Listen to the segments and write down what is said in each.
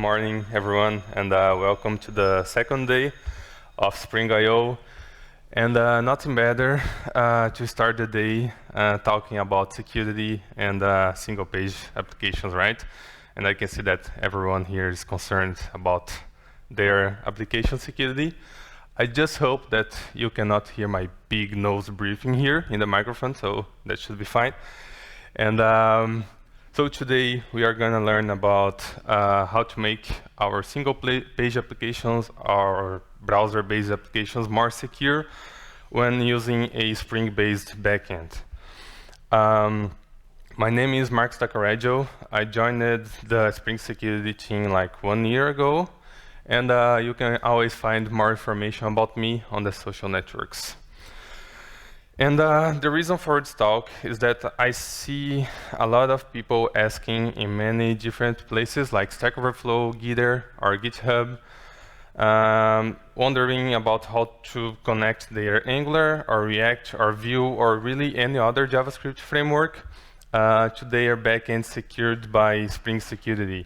morning, everyone, and welcome to the second day of Spring I/O. And nothing better to start the day talking about security and single-page applications, right? And I can see that everyone here is concerned about their application security. I just hope that you cannot hear my big nose breathing here in the microphone, so that should be fine. And so today we are going to learn about how to make our single-page applications, our browser-based applications more secure when using a Spring-based backend. My name is Coregio. I joined the Spring security team like 1 year ago, and you can always find more information about me on the social networks. And the reason for this talk is that I see a lot of people asking in many different places like Stack Overflow, Gitter, or GitHub, wondering about how to connect their Angular or React or Vue or really any other JavaScript framework to their backend secured by Spring Security.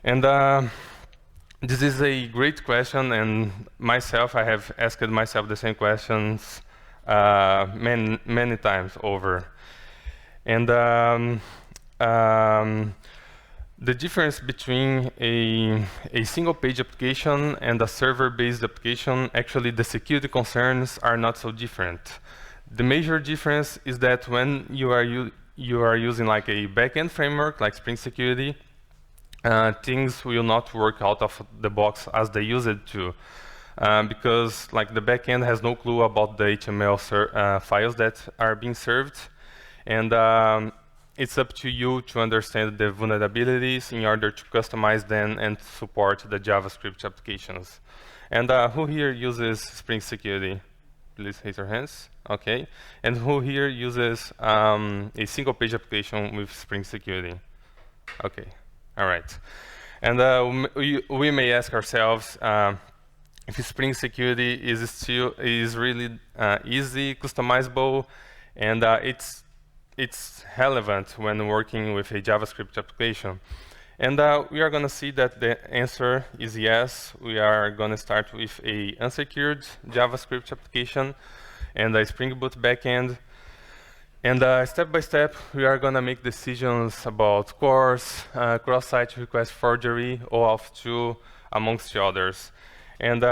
And this is a great question, and myself, I have asked myself the same questions many times over. And the difference between a single-page application and a server-based application, actually the security concerns are not so different. The major difference is that when you are using like a backend framework like Spring Security, things will not work out of the box as they used to. Because like the backend has no clue about the HTML files that are being served, and it's up to you to understand the vulnerabilities in order to customize them and support the JavaScript applications. And who here uses Spring Security? Please raise your hands. Okay. And who here uses a single-page application with Spring Security? Okay. All right. And we may ask ourselves, if Spring Security is really easy, customizable, and it's relevant when working with a JavaScript application. And we are going to see that the answer is yes. We are going to start with a unsecured JavaScript application and a Spring Boot backend. And step by step, we are going to make decisions about CORS, cross-site request forgery, OAuth2, amongst the others. And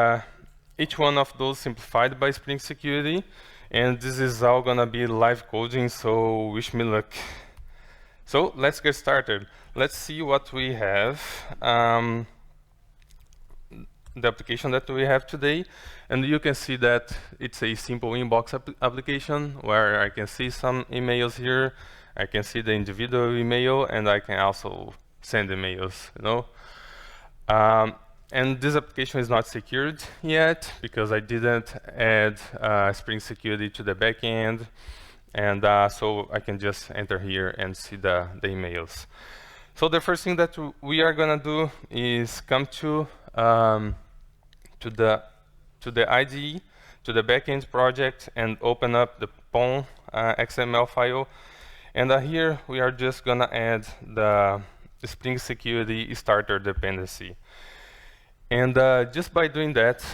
each one of those simplified by Spring Security. And this is all going to be live coding, so wish me luck. So let's get started. Let's see what we have, the application that we have today. And you can see that it's a simple inbox application where I can see some emails here. I can see the individual email, and I can also send emails, you know. And this application is not secured yet because I didn't add Spring Security to the backend, and so I can just enter here and see the emails. So the first thing that we are gonna do is come to the IDE, to the backend project, and open up the POM XML file. And here we are just gonna add the Spring Security starter dependency. And just by doing that,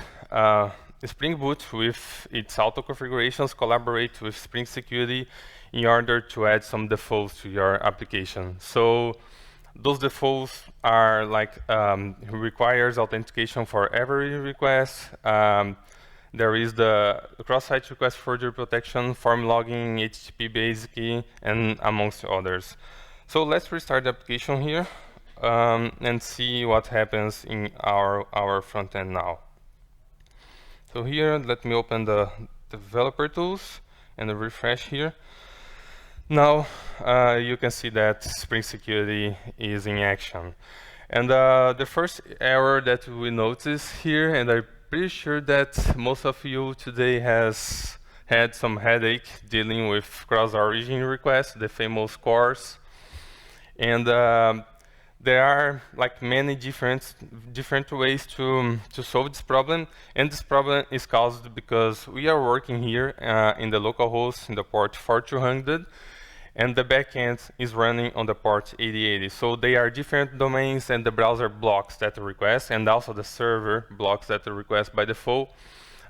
Spring Boot with its auto configurations collaborate with Spring Security in order to add some defaults to your application. So those defaults are like requires authentication for every request. There is the cross-site request forgery protection, form logging, HTTP basic key, and amongst others. So let's restart the application here. And see what happens in our front end now. So here, let me open the developer tools and refresh here. Now you can see that Spring Security is in action. And the first error that we notice here, and I'm pretty sure that most of you today has had some headache dealing with cross-origin requests, the famous CORS. And there are like many different ways to solve this problem, and this problem is caused because we are working here in the local host in the port 4200, and the backend is running on the port 8080. So they are different domains, and the browser blocks that request, and also the server blocks that request by default,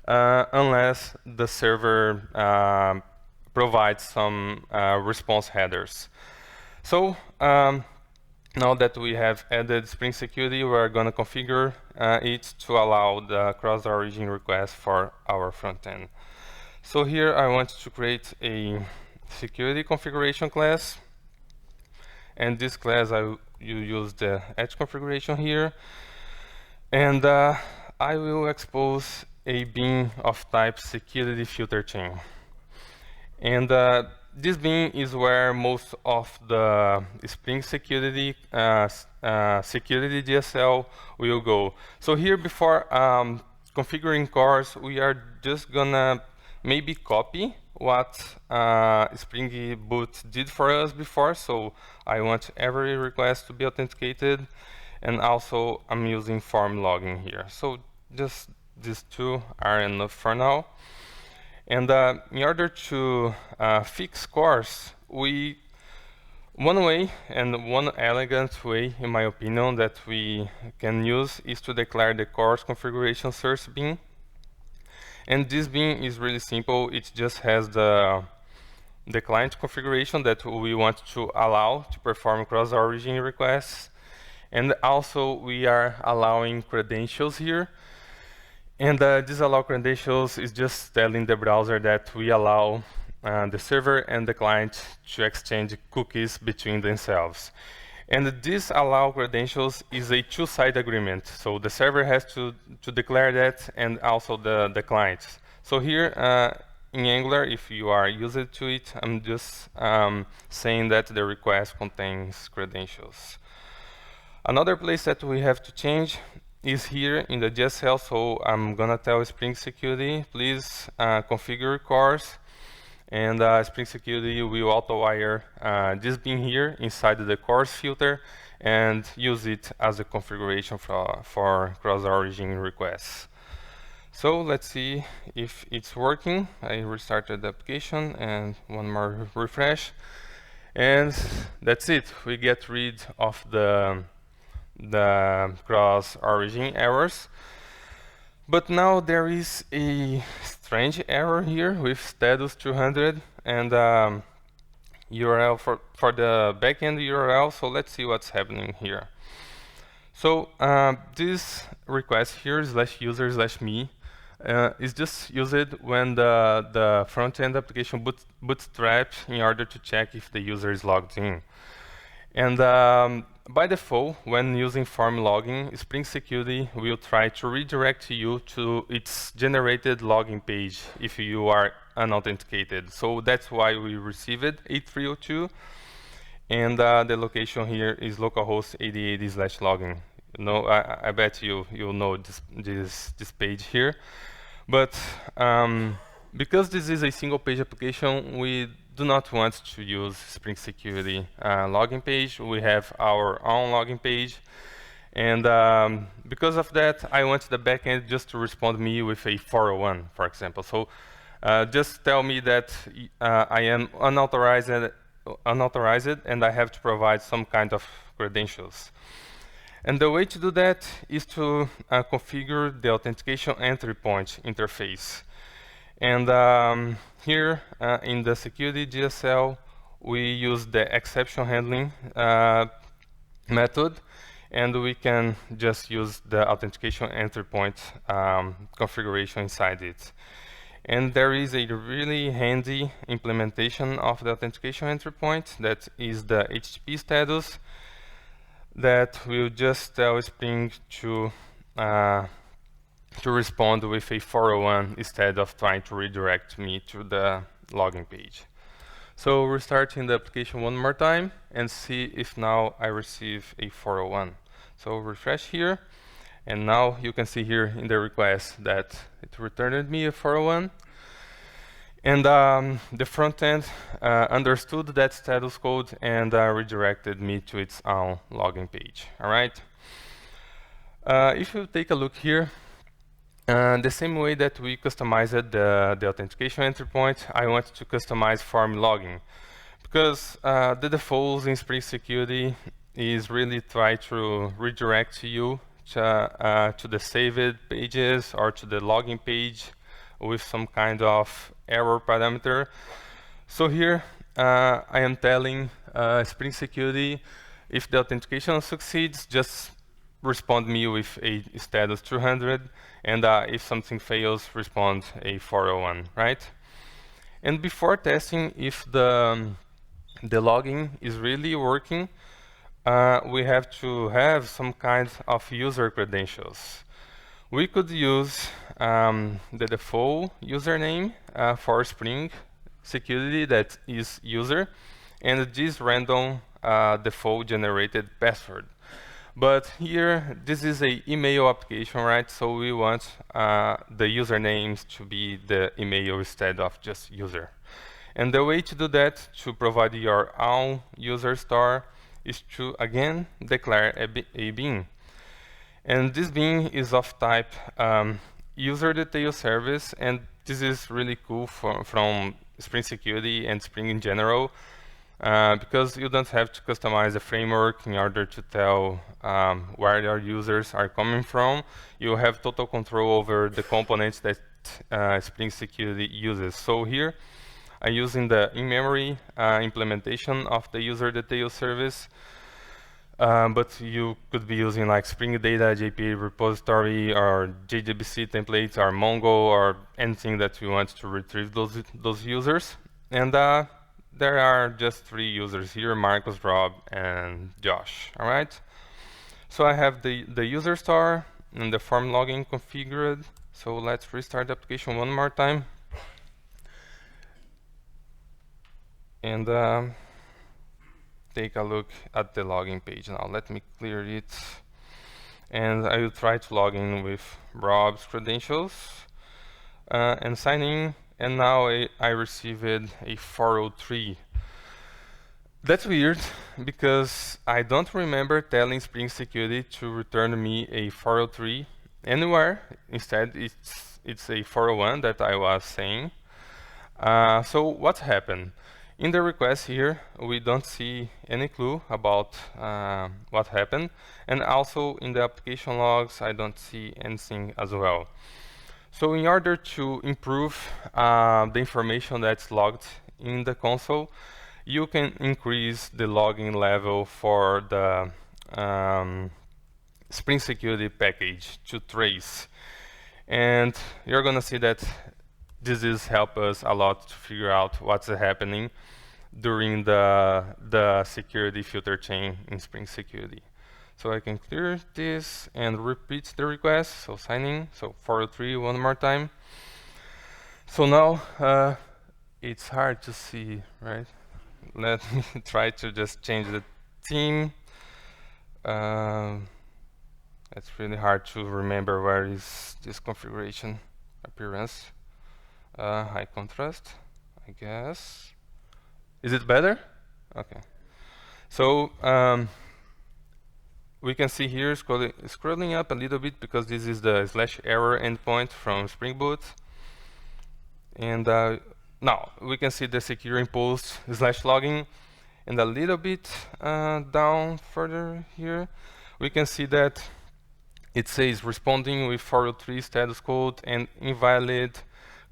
unless the server provides some response headers. So now that we have added Spring Security, we're going to configure it to allow the cross-origin request for our front end. So here I want to create a security configuration class, and this class you use the edge configuration here, and I will expose a bin of type security filter chain. And this bin is where most of the Spring Security security DSL will go. So here, before configuring cores, we are just gonna maybe copy what Spring Boot did for us before. So I want every request to be authenticated, and also I'm using form logging here. So just these two are enough for now. And in order to fix cores, one way, and one elegant way, in my opinion, that we can use is to declare the cores configuration source bin. And this bin is really simple. It just has the client configuration that we want to allow to perform cross-origin requests. And also, we are allowing credentials here. And this allow credentials is just telling the browser that we allow the server and the client to exchange cookies between themselves. And this allow credentials is a two-side agreement. So the server has to declare that, and also the client. So here in Angular, if you are used to it, I'm just saying that the request contains credentials. Another place that we have to change is here in the DSL. So I'm gonna tell Spring Security, please configure cores, and Spring Security will auto-wire this bin here inside the cores filter and use it as a configuration for cross-origin requests. So let's see if it's working. I restarted the application, and one more refresh, and that's it. We get rid of the cross-origin errors. But now there is a strange error here with status 200 and URL for the backend URL. So let's see what's happening here. So this request here /user/me is just used when the front-end application bootstraps in order to check if the user is logged in. And by default, when using form logging, Spring Security will try to redirect you to its generated login page if you are unauthenticated. So that's why we received 8302, and the location here is localhost 8080/login. No, I bet you'll know this page here. But because this is a single page application, we do not want to use Spring Security login page. We have our own login page, and because of that, I want the backend just to respond me with a 401, for example. So just tell me that I am unauthorized, and I have to provide some kind of credentials. And the way to do that is to configure the authentication entry point interface. And here in the security DSL, we use the exception handling method, and we can just use the authentication entry point configuration inside it. And there is a really handy implementation of the authentication entry point that is the HTTP status that will just tell Spring to respond with a 401 instead of trying to redirect me to the login page. So restarting the application one more time and see if now I receive a 401. So refresh here, and now you can see here in the request that it returned me a 401. And the front end understood that status code and redirected me to its own login page. All right. If you take a look here, the same way that we customized the authentication entry point, I want to customize form logging. Because the defaults in Spring Security is really try to redirect you to the saved pages or to the login page with some kind of error parameter. So here I am telling Spring Security, if the authentication succeeds, just respond me with a status 200, and if something fails, respond a 401, right? And before testing if the login is really working, we have to have some kind of user credentials. We could use the default username for Spring Security, that is user, and this random default generated password. But here, this is a email application, right? So we want the usernames to be the email instead of just user. And the way to do that, to provide your own user store, is to, again, declare a bean. And this bean is of type user detail service, and this is really cool from Spring Security and Spring in general, because you don't have to customize the framework in order to tell where your users are coming from. You have total control over the components that Spring Security uses. So here, I'm using the in-memory implementation of the user detail service, but you could be using like Spring Data, JPA repository, or JDBC templates, or Mongo, or anything that you want to retrieve those users. And there are just 3 users here, Marcos, Rob, and Josh, all right? So I have the user store and the form login configured. So let's restart the application one more time. And take a look at the login page now. Let me clear it. And I will try to log in with Rob's credentials and sign in. And now I received a 403. That's weird, because I don't remember telling Spring Security to return me a 403 anywhere. Instead, it's a 401 that I was saying. So what happened? In the request here, we don't see any clue about what happened. And also in the application logs, I don't see anything as well. So in order to improve the information that's logged in the console, you can increase the logging level for the Spring Security package to trace. And you're going to see that this is help us a lot to figure out what's happening during the security filter chain in Spring Security. So I can clear this and repeat the request. So sign in, so 403 one more time. So now it's hard to see, right? Let me try to just change the theme. It's really hard to remember where is this configuration appearance. High contrast, I guess. Is it better? Okay. So we can see here scrolling up a little bit, because this is the /error endpoint from Spring Boot. And now we can see the secure impulse /logging. And a little bit down further here, we can see that it says responding with 403 status code and invalid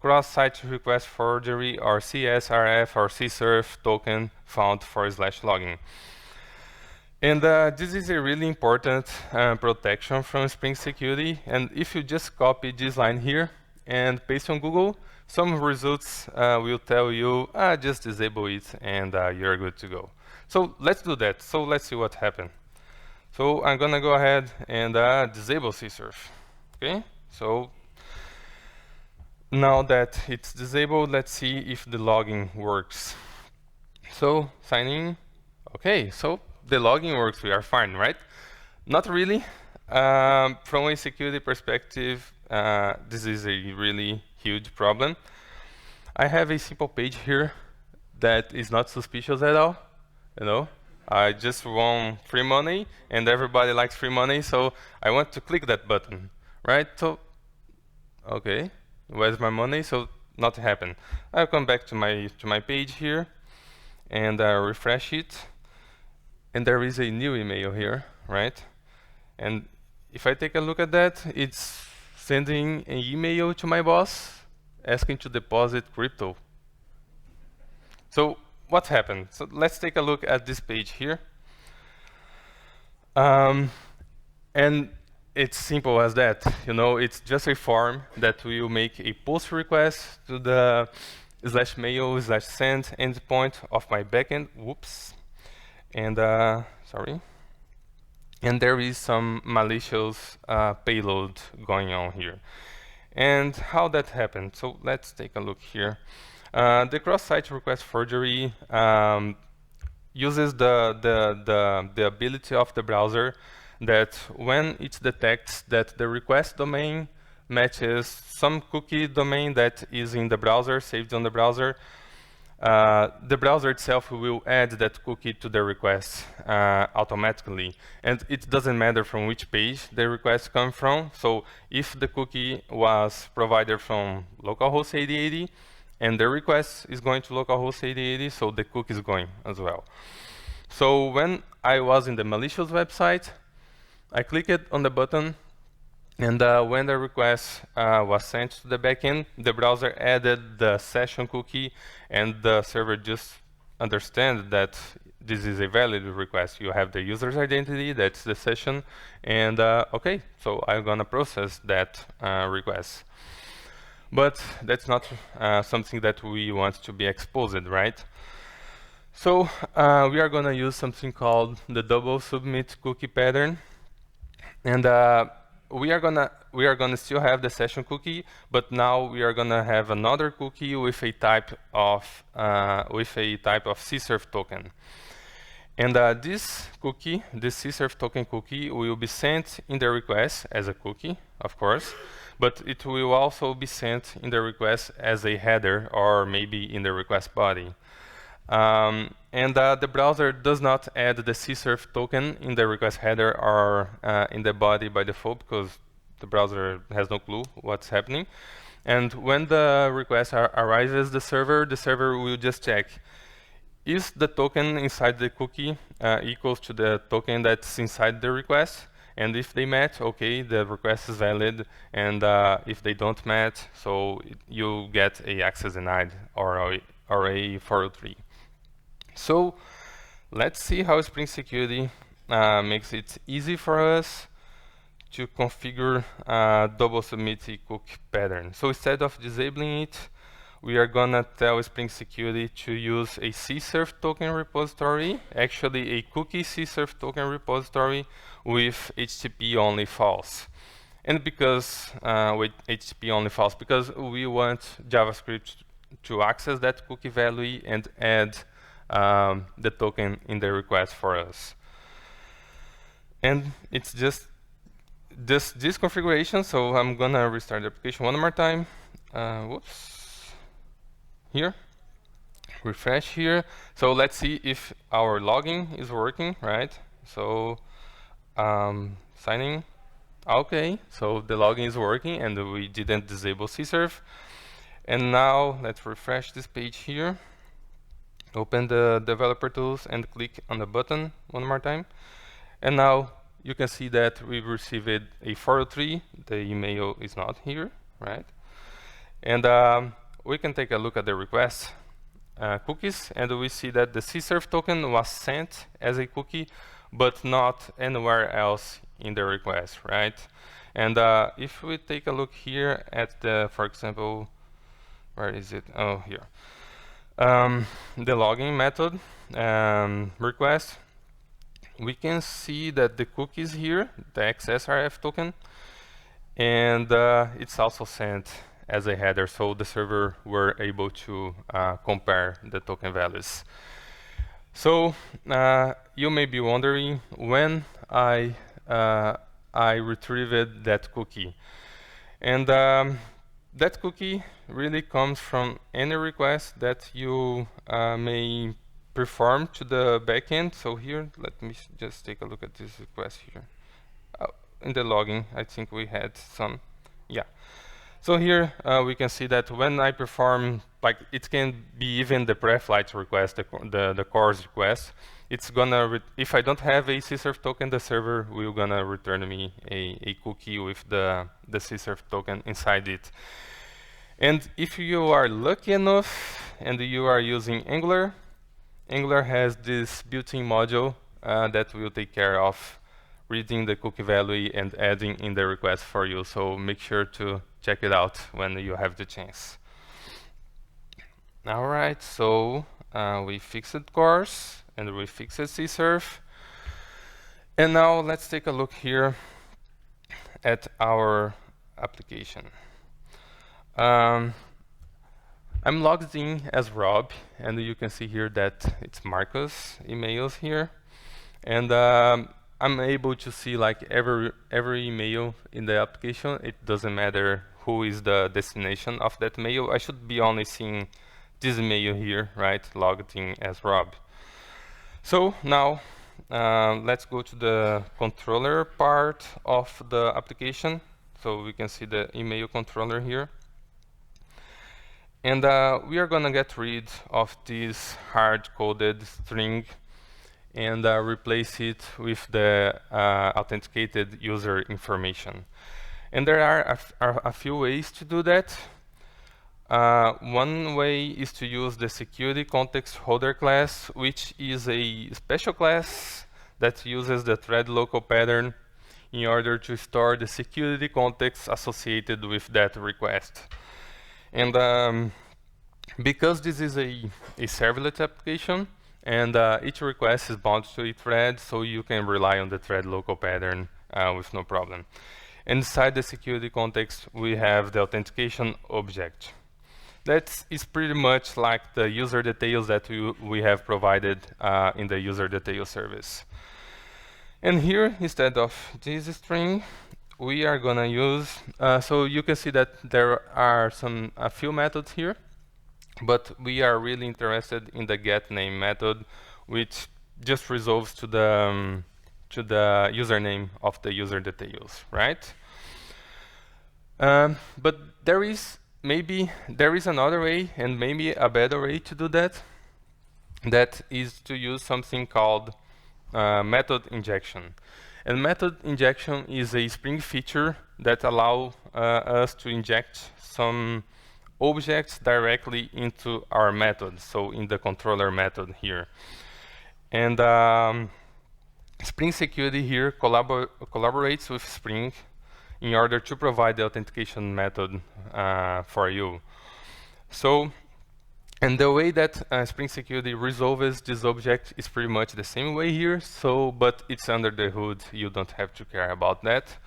cross-site request forgery or CSRF or CSRF token found for /logging. And this is a really important protection from Spring Security. And if you just copy this line here and paste on Google, some results will tell you, just disable it and you're good to go. So let's do that. So let's see what happened. So I'm gonna go ahead and disable CSRF. Okay, so now that it's disabled, let's see if the logging works. So sign in. Okay, so the logging works. We are fine, right? Not really. From a security perspective, this is a really huge problem. I have a simple page here that is not suspicious at all. You know, I just want free money, and everybody likes free money, so I want to click that button, right? So, okay, where's my money? So, nothing happened. I'll come back to my page here, and refresh it, and there is a new email here, right? And if I take a look at that, it's sending an email to my boss asking to deposit crypto. So what happened? So let's take a look at this page here. And it's simple as that. You know, it's just a form that will make a post request to the /mail/send endpoint of my backend. Whoops. And sorry. And there is some malicious payload going on here. And how that happened? So let's take a look here. The cross-site request forgery uses the ability of the browser that when it detects that the request domain matches some cookie domain that is in the browser, saved on the browser itself will add that cookie to the request automatically. And it doesn't matter from which page the request comes from. So if the cookie was provided from localhost 8080, and the request is going to localhost 8080, so the cookie is going as well. So when I was in the malicious website, I clicked on the button, and when the request was sent to the backend, the browser added the session cookie, and the server just understands that this is a valid request. You have the user's identity, that's the session, and okay, so I'm gonna process that request. But that's not something that we want to be exposed, right? So we are gonna use something called the double submit cookie pattern, and we are gonna still have the session cookie, but now we are gonna have another cookie with a type of CSRF token. And this cookie, this CSRF token cookie, will be sent in the request as a cookie, of course, but it will also be sent in the request as a header or maybe in the request body. And the browser does not add the CSRF token in the request header or in the body by default because the browser has no clue what's happening. And when the request arises the server will just check, is the token inside the cookie equals to the token that's inside the request? And if they match, okay, the request is valid. And if they don't match, so you get a access denied or a 403. So let's see how Spring Security makes it easy for us to configure double submit cookie pattern. So instead of disabling it, we are gonna tell Spring Security to use a CSRF token repository, actually a cookie CSRF token repository with HTTP only false. And because with HTTP only false, because we want JavaScript to access that cookie value and add the token in the request for us. And it's just this configuration, so I'm gonna restart the application one more time. Whoops. Here, refresh here. So let's see if our logging is working, right? So signing, okay. So the login is working and we didn't disable CSRF. And now let's refresh this page here. Open the developer tools and click on the button one more time. And now you can see that we've received a 403. The email is not here, right? And we can take a look at the request cookies, and we see that the CSRF token was sent as a cookie, but not anywhere else in the request, right? And if we take a look here at the, for example, where is it? Oh, here. The login method request, we can see that the cookie is here, the XSRF token, and it's also sent as a header, so the server were able to compare the token values. So you may be wondering when I retrieved that cookie, and that cookie really comes from any request that you may perform to the backend. So here, let me just take a look at this request here. In the logging, I think we had some, yeah. So here we can see that when I perform, like it can be even the pre-flight request, the CORS request, it's gonna, if I don't have a CSRF token, the server will gonna return me a cookie with the CSRF token inside it. And if you are lucky enough and you are using Angular, Angular has this built-in module that will take care of reading the cookie value and adding in the request for you. So make sure to check it out when you have the chance. All right, so we fixed CORS and we fixed CSRF. And now let's take a look here at our application. I'm logged in as Rob, and you can see here that it's Marcos emails here. And I'm able to see like every email in the application. It doesn't matter who is the destination of that mail. I should be only seeing this email here, right, logged in as Rob. So now let's go to the controller part of the application. So we can see the email controller here. And we are gonna get rid of this hard-coded string and replace it with the authenticated user information. And there are a few ways to do that. One way is to use the security context holder class, which is a special class that uses the thread local pattern in order to store the security context associated with that request. And because this is a servlet application, and each request is bound to a thread, so you can rely on the thread local pattern with no problem. Inside the security context, we have the authentication object. That is pretty much like the user details that we have provided in the user detail service. And here, instead of this string, we are gonna use, so you can see that there are a few methods here, but we are really interested in the getName method, which just resolves to the username of the user details, right? But there is another way, and maybe a better way to do that. That is to use something called method injection. And method injection is a Spring feature that allows us to inject some objects directly into our method, so in the controller method here. And Spring Security here collaborates with Spring in order to provide the authentication method for you. So, and the way that Spring Security resolves this object is pretty much the same way here, so, but it's under the hood, you don't have to care about that.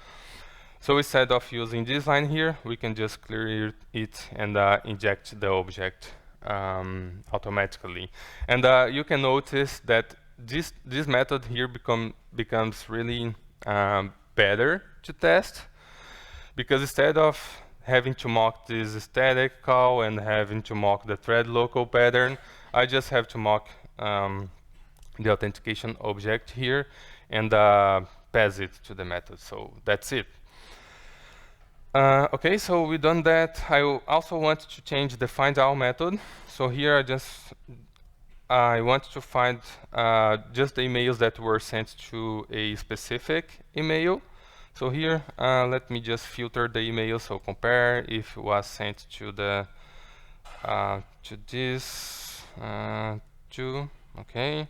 So instead of using this line here, we can just clear it and inject the object automatically. And you can notice that this method here becomes really better to test, because instead of having to mock this static call and having to mock the thread local pattern, I just have to mock the authentication object here and pass it to the method. So that's it. Okay, so we've done that. I also want to change the findAll method. So here I want to find just the emails that were sent to a specific email. So here, let me just filter the email. So compare if it was sent to the to this okay,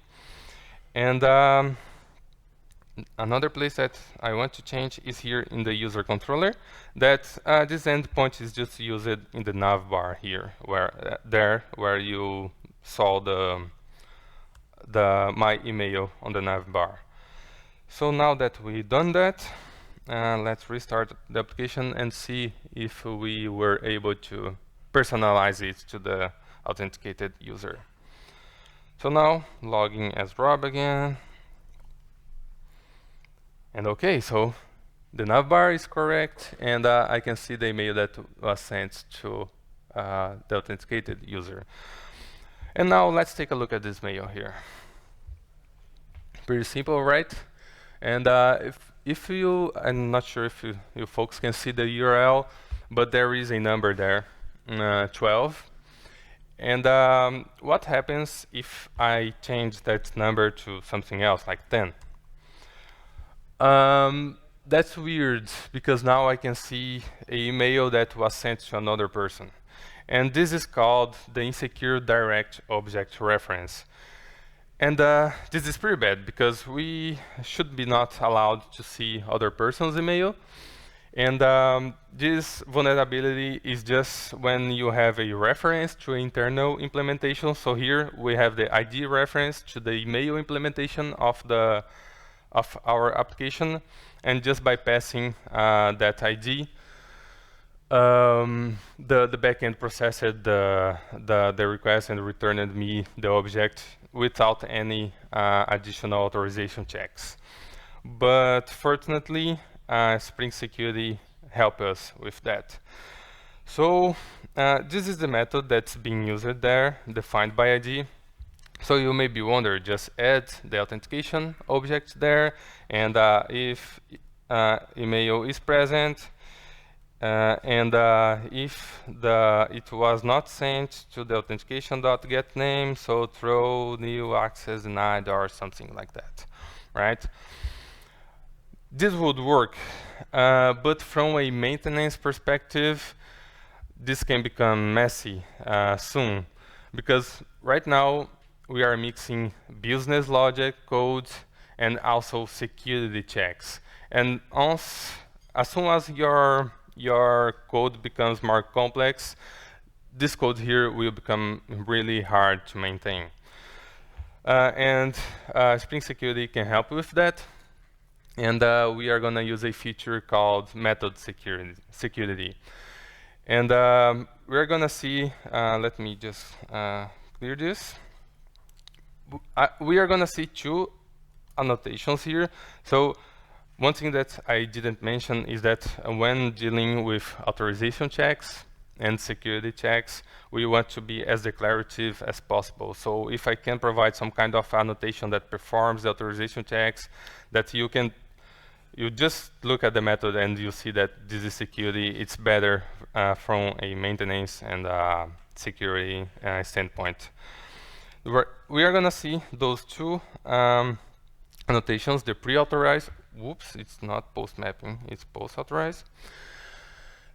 and another place that I want to change is here in the user controller. That this endpoint is just used in the navbar here, where you saw my email on the navbar. So now that we've done that, let's restart the application and see if we were able to personalize it to the authenticated user. So now logging as Rob again. And okay, so the navbar is correct, and I can see the email that was sent to the authenticated user. And now let's take a look at this mail here. Pretty simple, right? And if you, I'm not sure if you folks can see the URL, but there is a number there, 12. And what happens if I change that number to something else, like 10? That's weird, because now I can see an email that was sent to another person. And this is called the insecure direct object reference. And this is pretty bad, because we should be not allowed to see other person's email. And this vulnerability is just when you have a reference to internal implementation. So here we have the ID reference to the email implementation of our application, and just by passing that ID, the backend processed the request and returned me the object without any additional authorization checks. But fortunately, Spring Security help us with that. So this is the method that's being used there, defined by ID. So you may be wondering, just add the authentication object there, and if email is present, and if it was not sent to the authentication.getName, so throw new access denied or something like that, right? This would work, but from a maintenance perspective, this can become messy soon, because right now we are mixing business logic, code, and also security checks. And as soon as your code becomes more complex, this code here will become really hard to maintain. And Spring Security can help with that. And we are going to use a feature called method security. And we're going to see, let me just clear this. We are going to see two annotations here. So one thing that I didn't mention is that when dealing with authorization checks and security checks, we want to be as declarative as possible. So if I can provide some kind of annotation that performs the authorization checks, that you just look at the method and you see that this is security, it's better from a maintenance and security standpoint. We are going to see those two annotations, the pre-authorized. Whoops, it's not post-mapping, it's post-authorized.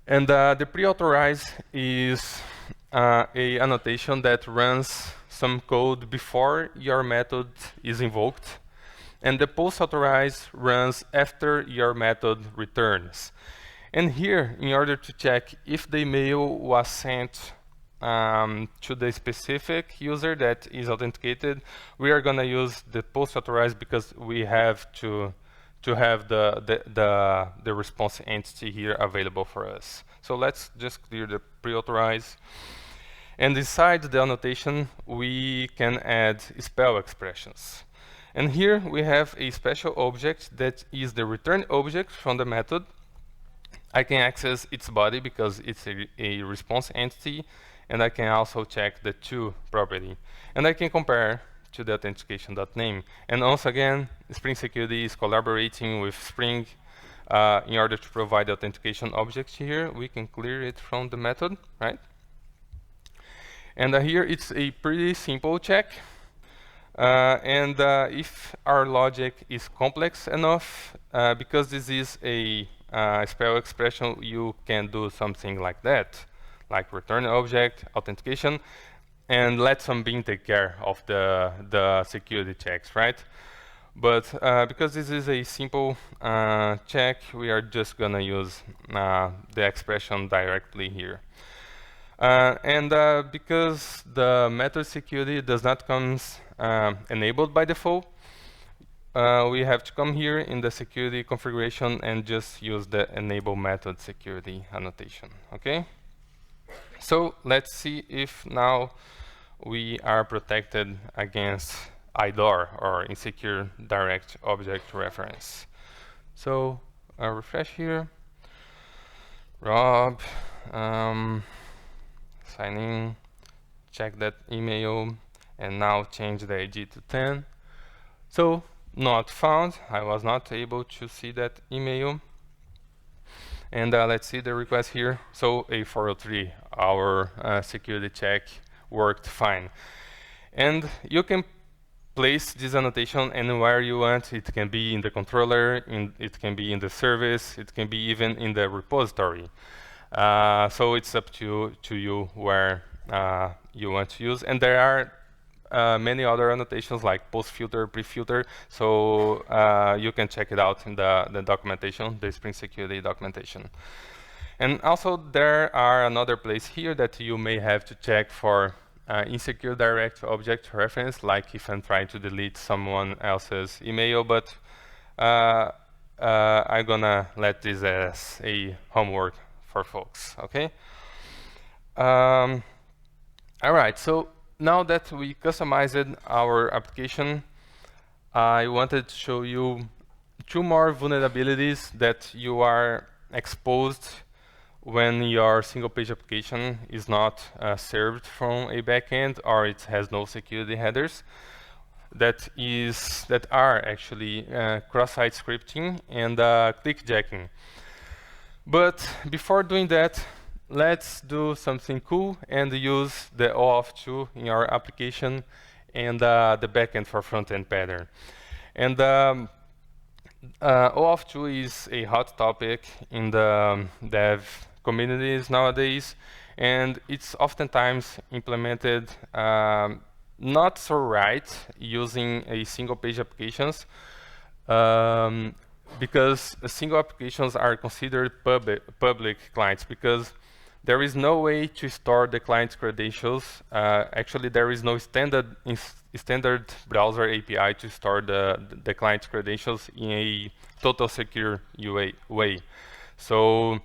And the pre-authorized is a annotation that runs some code before your method is invoked. And the post-authorized runs after your method returns. And here, in order to check if the email was sent to the specific user that is authenticated, we are going to use the post-authorized, because we have to have the response entity here available for us. So let's just clear the pre-authorized. And inside the annotation, we can add spell expressions. And here we have a special object that is the return object from the method. I can access its body because it's a response entity, and I can also check the to property. And I can compare to the authentication.name. And once again, Spring Security is collaborating with Spring in order to provide the authentication object here. We can clear it from the method, right? And here it's a pretty simple check. And if our logic is complex enough, because this is a spell expression, you can do something like that, like return object, authentication, and let some bean take care of the security checks, right? But because this is a simple check, we are just going to use the expression directly here. And because the method security does not come enabled by default, we have to come here in the security configuration and just use the enable method security annotation. Okay? So let's see if now we are protected against IDOR, or insecure direct object reference. So refresh here. Rob, sign in, check that email, and now change the ID to 10. So not found. I was not able to see that email. And let's see the request here. So a 403, our security check worked fine. And you can place this annotation anywhere you want. It can be in the controller, it can be in the service, it can be even in the repository. So it's up to you where you want to use. And there are many other annotations like post-filter, pre-filter, so you can check it out in the documentation, the Spring Security documentation. And also there are another place here that you may have to check for insecure direct object reference, like if I'm trying to delete someone else's email, but I'm gonna let this as a homework for folks, okay? All right, so now that we customized our application, I wanted to show you two more vulnerabilities that you are exposed when your single-page application is not served from a backend or it has no security headers. That are actually cross-site scripting and clickjacking. But before doing that, let's do something cool and use the OAuth2 in our application and the backend for front-end pattern. And OAuth2 is a hot topic in the dev communities nowadays, and it's oftentimes implemented not so right using a single-page applications, because single applications are considered public clients, because there is no way to store the client's credentials. Actually, there is no standard browser API to store the client's credentials in a total secure way. So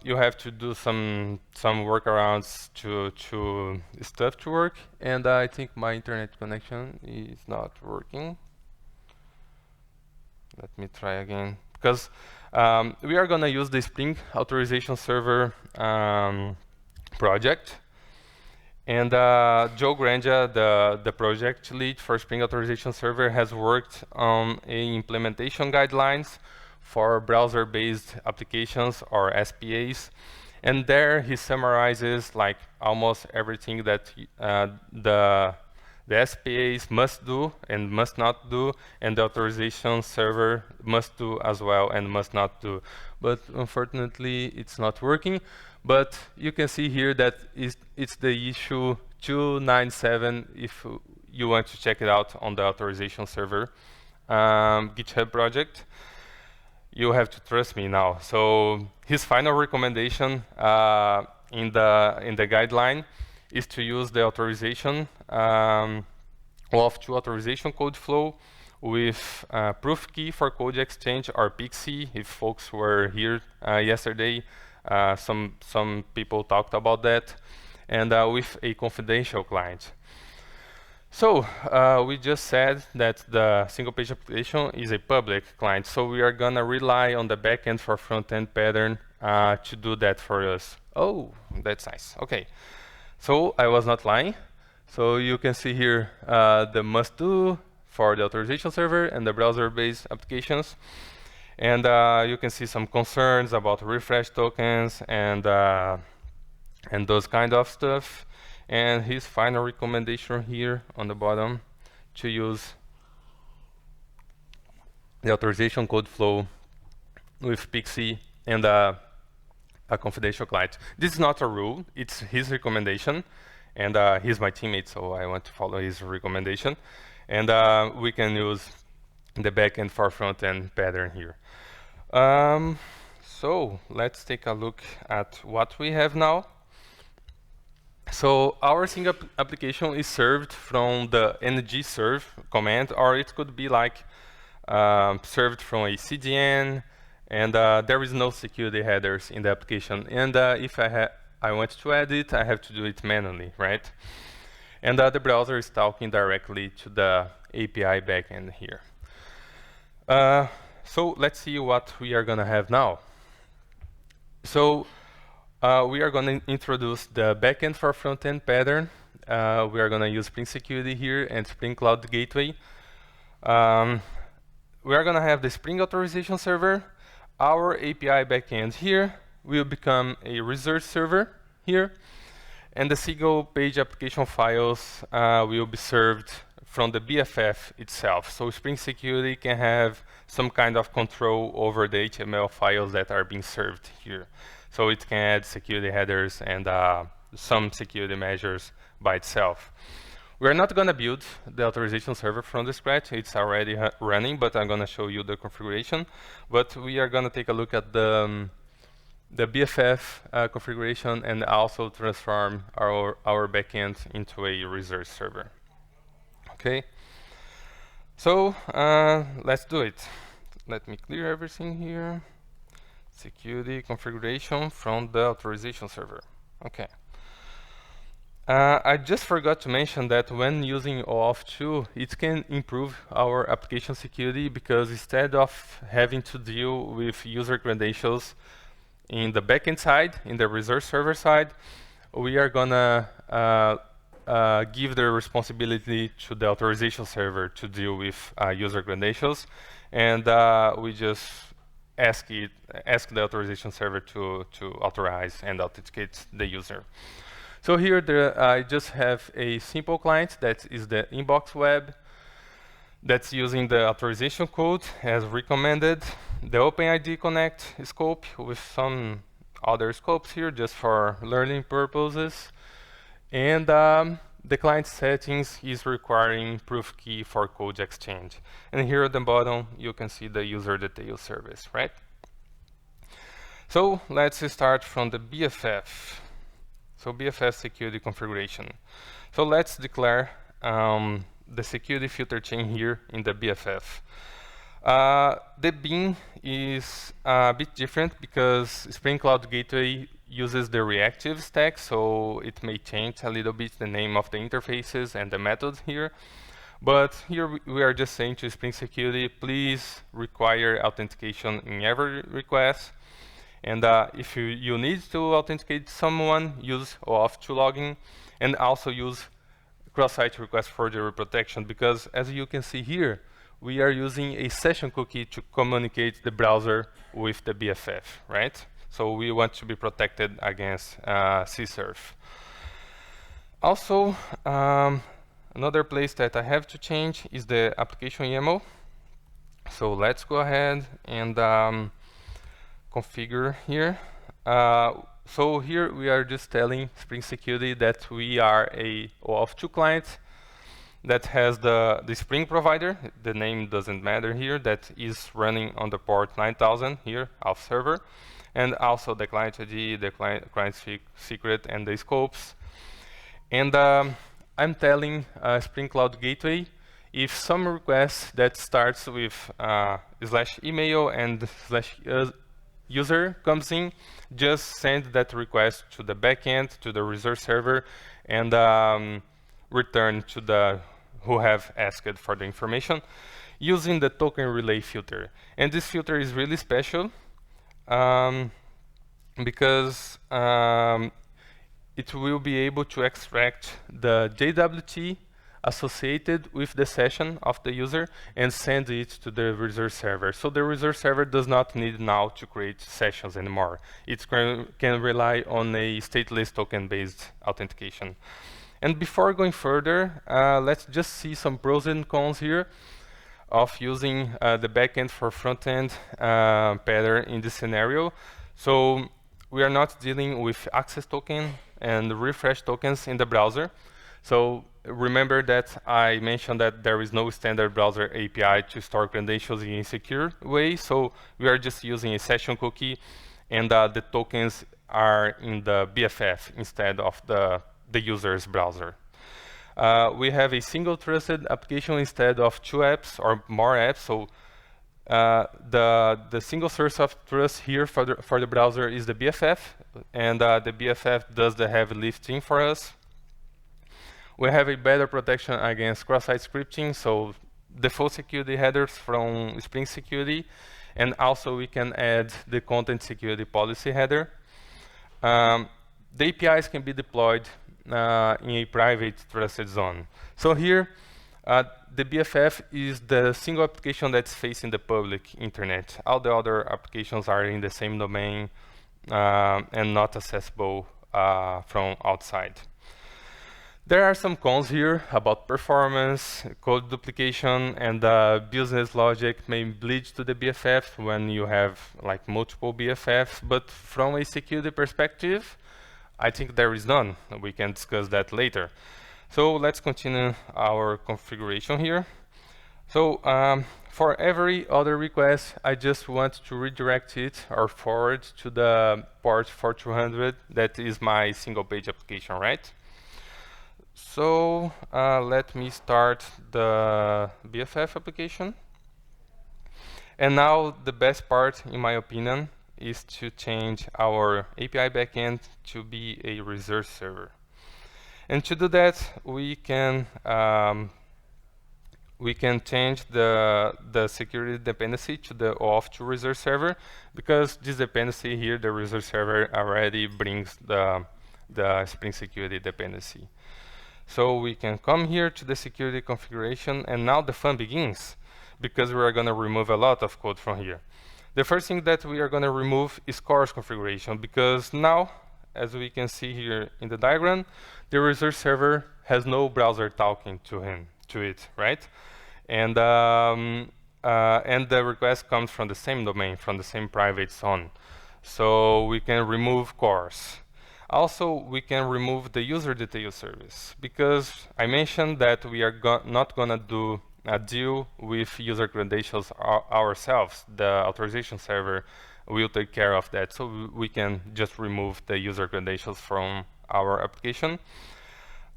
you have to do some workarounds to stuff to work. And I think my internet connection is not working. Let me try again, because we are going to use the Spring Authorization Server project. And Joe Granja, the project lead for Spring Authorization Server, has worked on implementation guidelines for browser-based applications, or SPAs. And there he summarizes like almost everything that the SPAs must do and must not do, and the authorization server must do as well and must not do. But unfortunately, it's not working. But you can see here that it's the issue 297 if you want to check it out on the authorization server GitHub project. You have to trust me now. So his final recommendation in the guideline is to use the authorization OAuth2 authorization code flow with proof key for code exchange, or PKC. If folks were here yesterday, some people talked about that, and with a confidential client. So we just said that the single-page application is a public client, so we are gonna rely on the backend for front-end pattern to do that for us. Oh, that's nice. Okay. So I was not lying. So you can see here the must-do for the authorization server and the browser-based applications. And you can see some concerns about refresh tokens and those kind of stuff. And his final recommendation here on the bottom to use the authorization code flow with PKC and a confidential client. This is not a rule, it's his recommendation, and he's my teammate, so I want to follow his recommendation. And we can use the backend for front-end pattern here. So let's take a look at what we have now. So our single application is served from the ngserve command, or it could be like served from a CDN, and there is no security headers in the application. And if I want to add it, I have to do it manually, right? And the browser is talking directly to the API backend here. So let's see what we are gonna have now. So we are gonna introduce the backend for front-end pattern. We are gonna use Spring Security here and Spring Cloud Gateway. We are gonna have the Spring Authorization Server. our API backend here will become a research server here, and the single page application files will be served from the BFF itself. So Spring Security can have some kind of control over the HTML files that are being served here. So it can add security headers and some security measures by itself. We're not going to build the authorization server from the scratch. It's already running, but I'm going to show you the configuration. But we are going to take a look at the BFF configuration and also transform our backend into a research server. Okay. So let's do it. Let me clear everything here. Security configuration from the authorization server. Okay. I just forgot to mention that when using OAuth2, it can improve our application security, because instead of having to deal with user credentials in the backend side, in the research server side, we are gonna give the responsibility to the authorization server to deal with user credentials, and we just ask the authorization server to authorize and authenticate the user. So here I just have a simple client that is the inbox web that's using the authorization code as recommended, the OpenID Connect scope with some other scopes here just for learning purposes, and the client settings is requiring proof key for code exchange. And here at the bottom you can see the user details service, right? So let's start from the BFF. So BFF security configuration. So let's declare the security filter chain here in the BFF. The bin is a bit different because Spring Cloud Gateway uses the reactive stack, so it may change a little bit the name of the interfaces and the methods here. But here we are just saying to Spring Security, please require authentication in every request. And if you need to authenticate someone, use OAuth2 login, and also use cross-site request forgery protection, because as you can see here, we are using a session cookie to communicate the browser with the BFF, right? So we want to be protected against CSRF. Also, another place that I have to change is the application YAML. So let's go ahead and configure here. So here we are just telling Spring Security that we are a OAuth2 client that has the Spring provider. The name doesn't matter here. That is running on the port 9000 here, auth server, and also the client ID, the client secret, and the scopes. And I'm telling Spring Cloud Gateway if some request that starts with /email and /user comes in, just send that request to the backend, to the research server, and return to the who have asked for the information using the token relay filter. And this filter is really special because it will be able to extract the JWT associated with the session of the user and send it to the research server. So the research server does not need now to create sessions anymore. It can rely on a stateless token-based authentication. And before going further, let's just see some pros and cons here of using the backend for front-end pattern in this scenario. So we are not dealing with access token and refresh tokens in the browser. So remember that I mentioned that there is no standard browser API to store credentials in a secure way. So we are just using a session cookie, and the tokens are in the BFF instead of the user's browser. We have a single trusted application instead of two apps or more apps. So the single source of trust here for the browser is the BFF, and the BFF does the heavy lifting for us. We have a better protection against cross-site scripting, so default security headers from Spring Security, and also we can add the content security policy header. The APIs can be deployed in a private trusted zone. So here The BFF is the single application that's facing the public internet. All the other applications are in the same domain and not accessible from outside. There are some cons here about performance, code duplication, and business logic may bleed to the BFF when you have like multiple BFFs, but from a security perspective, I think there is none. We can discuss that later. So let's continue our configuration here. So for every other request, I just want to redirect it or forward to the port 4200. That is my single page application, right? So let me start the BFF application. And now the best part, in my opinion, is to change our API backend to be a resource server. And to do that, we can change the security dependency to the OAuth2 resource server, because this dependency here, the resource server, already brings the Spring Security dependency. So we can come here to the security configuration, and now the fun begins, because we are going to remove a lot of code from here. The first thing that we are going to remove is CORS configuration, because now, as we can see here in the diagram, the resource server has no browser talking to it, right? And the request comes from the same domain, from the same private zone. So we can remove CORS. Also, we can remove the user detail service, because I mentioned that we are not going to do a deal with user credentials ourselves. The authorization server will take care of that, so we can just remove the user credentials from our application.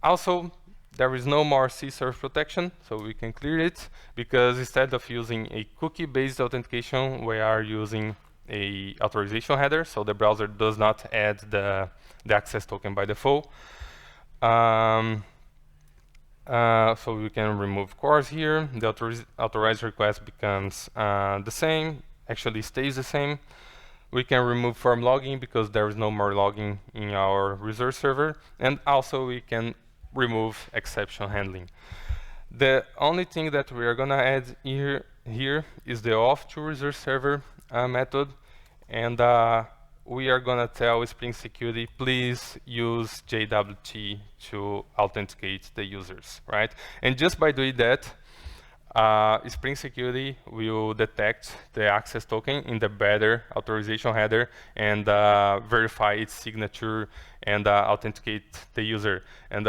Also, there is no more CSRF protection, so we can clear it, because instead of using a cookie-based authentication, we are using a authorization header, so the browser does not add the access token by default. So we can remove CORS here. The authorized request becomes the same, actually stays the same. We can remove form logging, because there is no more logging in our resource server. And also we can remove exception handling. The only thing that we are going to add here is the OAuth2 resource server method, and we are going to tell Spring Security, please use JWT to authenticate the users, right? And just by doing that, Spring Security will detect the access token in the better authorization header and verify its signature and authenticate the user. And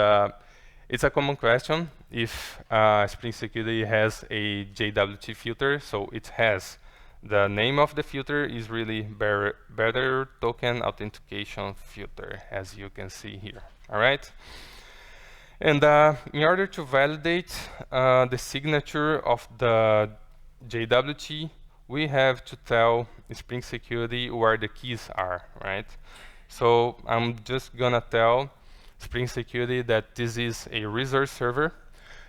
it's a common question if Spring Security has a JWT filter, so it has. The name of the filter is really better token authentication filter, as you can see here. All right. And in order to validate the signature of the JWT, we have to tell Spring Security where the keys are, right? So I'm just gonna tell Spring Security that this is a resource server,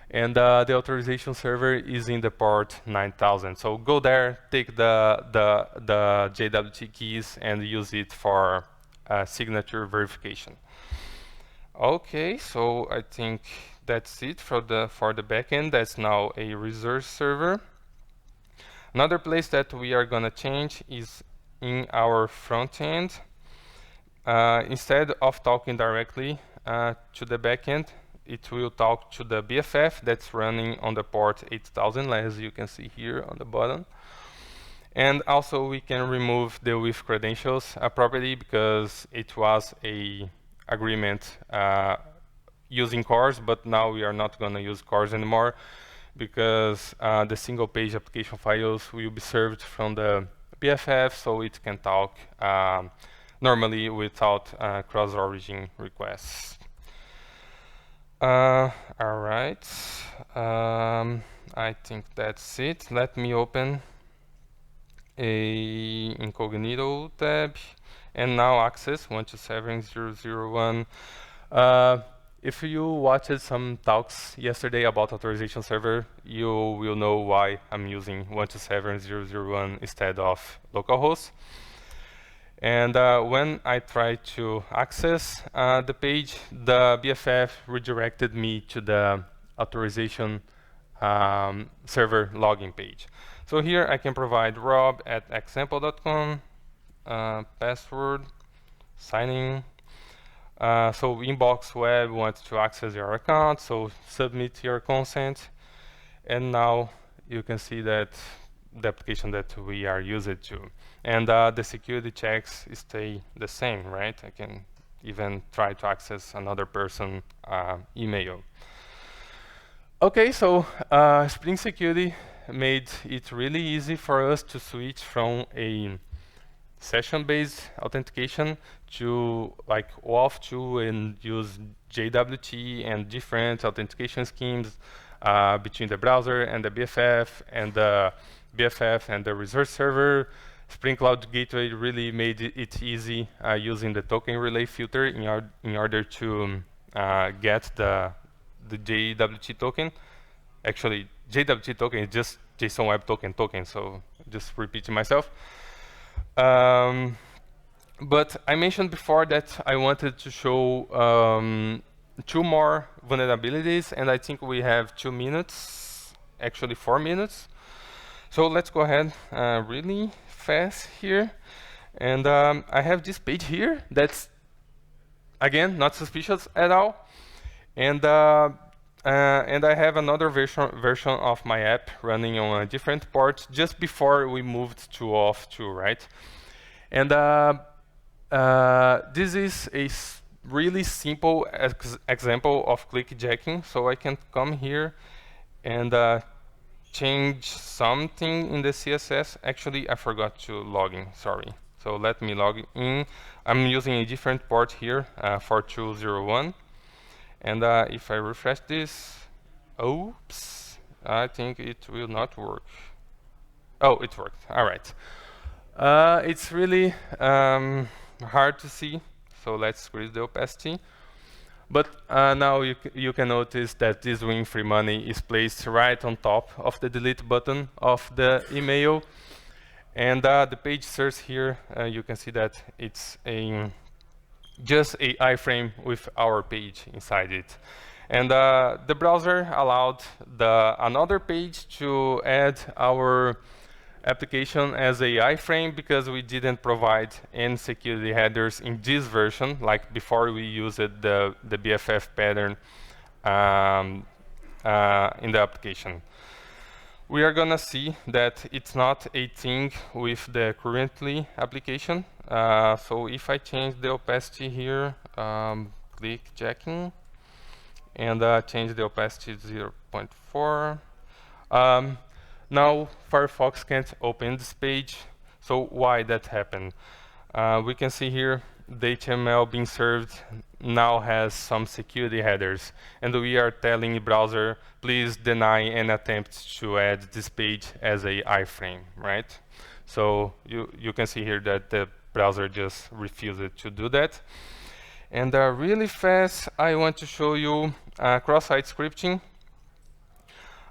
and the authorization server is in the port 9000. So go there, take the JWT keys, and use it for signature verification. Okay, so I think that's it for the backend. That's now a resource server. Another place that we are gonna change is in our front end. Instead of talking directly to the backend, it will talk to the BFF that's running on the port 8000, as you can see here on the bottom. And also we can remove the with credentials property, because it was a agreement using CORS, but now we are not going to use CORS anymore, because the single page application files will be served from the BFF, so it can talk normally without cross-origin requests. All right, I think that's it. Let me open a incognito tab, and now access 127.0.0.1. If you watched some talks yesterday about authorization server, you will know why I'm using 127.0.0.1 instead of localhost. And when I tried to access the page, the BFF redirected me to the authorization server login page. So here I can provide rob@example.com, password, signing. So Inbox Web wants to access your account, so submit your consent. And now you can see that the application that we are used to. And the security checks stay the same, right? I can even try to access another person's email. Okay, so Spring Security made it really easy for us to switch from a session-based authentication to like OAuth2 and use JWT and different authentication schemes between the browser and the BFF and the resource server. Spring Cloud Gateway really made it easy using the token relay filter in order to get the JWT token. Actually, JWT token is just JSON Web Token, so just repeating myself. But I mentioned before that I wanted to show 2 more vulnerabilities, and I think we have 2 minutes, actually 4 minutes. So let's go ahead really fast here. And I have this page here that's, again, not suspicious at all. And I have another version of my app running on a different port just before we moved to OAuth2, right? And this is a really simple example of clickjacking. So I can come here and change something in the CSS. Actually, I forgot to log in, sorry. So let me log in. I'm using a different port here, 4201. And if I refresh this, oops, I think it will not work. Oh, it worked, all right. It's really hard to see, so let's increase the opacity. But now you can notice that this win free money is placed right on top of the delete button of the email. And the page search here, you can see that it's just a iframe with our page inside it. And the browser allowed another page to add our application as a iframe because we didn't provide any security headers in this version, like before we used the BFF pattern in the application. We are gonna see that it's not a thing with the currently application. So if I change the opacity here, clickjacking, and change the opacity to 0.4. Now Firefox can't open this page. So why that happened? We can see here the HTML being served now has some security headers, and we are telling the browser, please deny an attempt to add this page as a iframe, right? So you can see here that the browser just refused to do that. And really fast, I want to show you cross-site scripting.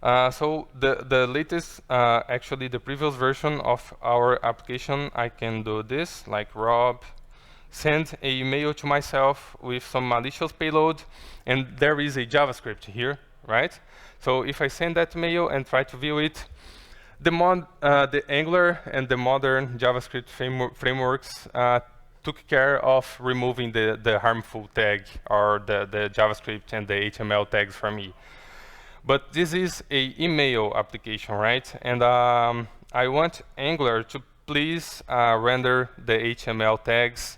So the latest, actually the previous version of our application, I can do this, like Rob, send an email to myself with some malicious payload, and there is a JavaScript here, right? So if I send that mail and try to view it, the Angular and the modern JavaScript frameworks took care of removing the harmful tag or the JavaScript and the HTML tags from me. But this is an email application, right? And I want Angular to please render the HTML tags,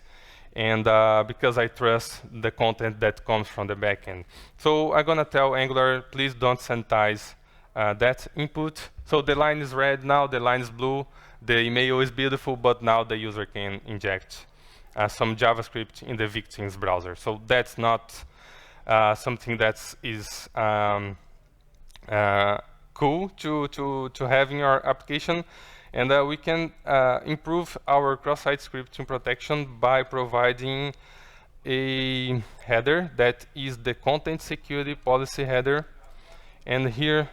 and because I trust the content that comes from the backend. So I'm gonna tell Angular, please don't sanitize that input. So the line is red, now the line is blue. The email is beautiful, but now the user can inject some JavaScript in the victim's browser. So that's not something that is cool to have in our application. And we can improve our cross-site scripting protection by providing a header that is the content security policy header. And here,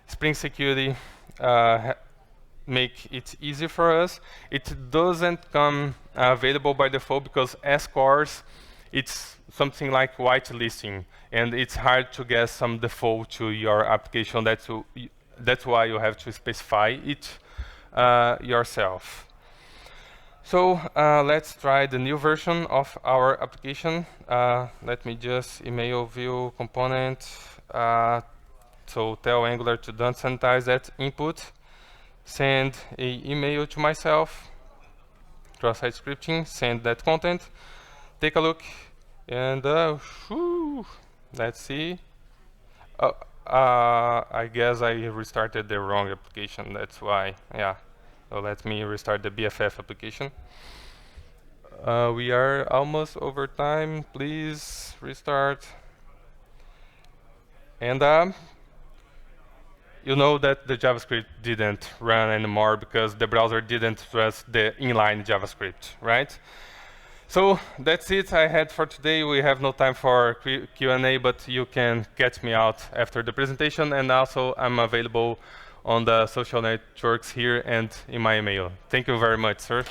Spring Security make it easy for us. It doesn't come available by default because scores it's something like whitelisting, and it's hard to get some default to your application. That's why you have to specify it yourself. So let's try the new version of our application. Let me just email view component. So tell Angular to don't sanitize that input. Send an email to myself. Cross-site scripting. Send that content. Take a look, and let's see. Oh, I guess I restarted the wrong application. That's why. Yeah. So let me restart the BFF application. We are almost over time. Please restart. And you know that the JavaScript didn't run anymore because the browser didn't trust the inline JavaScript, right? So that's it I had for today. We have no time for Q&A, but you can catch me out after the presentation. And also, I'm available on the social networks here and in my email. Thank you very much, sir.